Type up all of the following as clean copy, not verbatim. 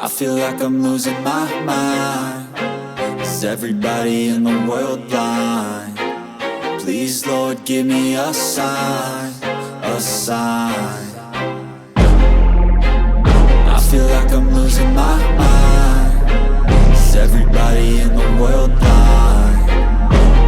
feel like I'm losing my mind. Is everybody in the world blind? Please, Lord, give me a sign, a sign. I feel like I'm losing my mind. Is everybody in the world blind?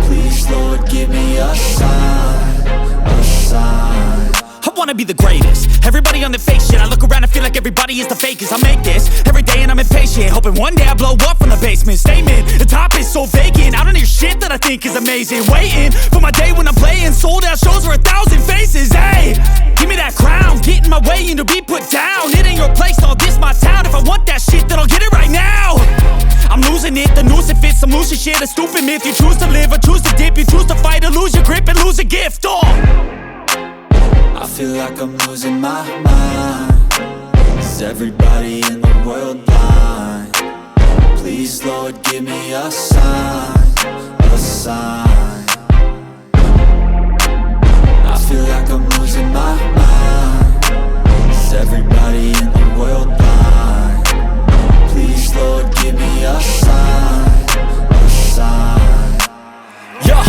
Please, Lord, give me a sign, a sign. I wanna be the greatest. Everybody on the fake shit. I look around and feel like everybody is the fakest. I make this every day and I'm impatient, hoping one day I blow up from the basement. Statement, the top is so vacant. I don't hear shit that I think is amazing. Waiting for my day when I'm playing sold out shows for 1,000 faces. Hey, give me that crown, get in my way and to be put down. It ain't your place, no, this my town. If I want that shit, then I'll get it right now. I'm losing it, the noose it fits, some losing shit. A stupid myth, you choose to live or choose to dip. You choose to fight or lose your grip and lose a gift. I feel like I'm losing my mind. Is everybody in the world blind? Please, Lord, give me a sign, a sign. I feel like I'm losing my mind. Is everybody in the world blind? Please, Lord, give me a sign, a sign. Yeah.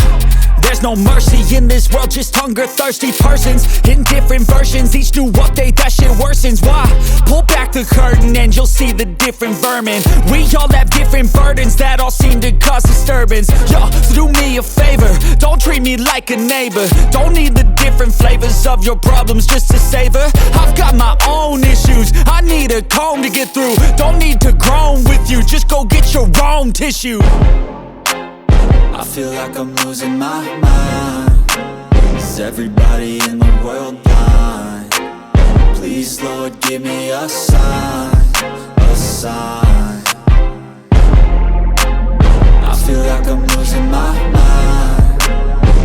There's no mercy in this world, just hunger-thirsty persons in different versions. Each new update, that shit worsens. Why? Pull back the curtain and you'll see the different vermin. We all have different burdens that all seem to cause disturbance. Yo, so do me a favor, don't treat me like a neighbor. Don't need the different flavors of your problems just to savor. I've got my own issues, I need a comb to get through. Don't need to groan with you, just go get your own tissue. I feel like I'm losing my mind. Is everybody in the world blind? Please, Lord, give me a sign, a sign. I feel like I'm losing my mind.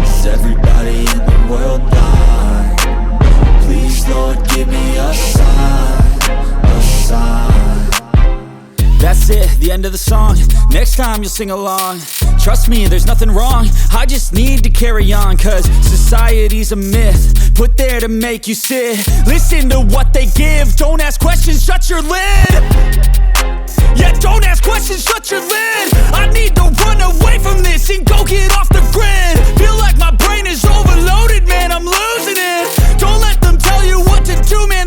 Is everybody in the world blind? Please, Lord, give me a sign, a sign. That's it, the end of the song. Next time you'll sing along. Trust me, there's nothing wrong. I just need to carry on, cause society's a myth put there to make you sit. Listen to what they give. Don't ask questions, shut your lid. Yeah, don't ask questions, shut your lid. I need to run away from this and go get off the grid. Feel like my brain is overloaded, man, I'm losing it. Don't let them tell you what to do, man.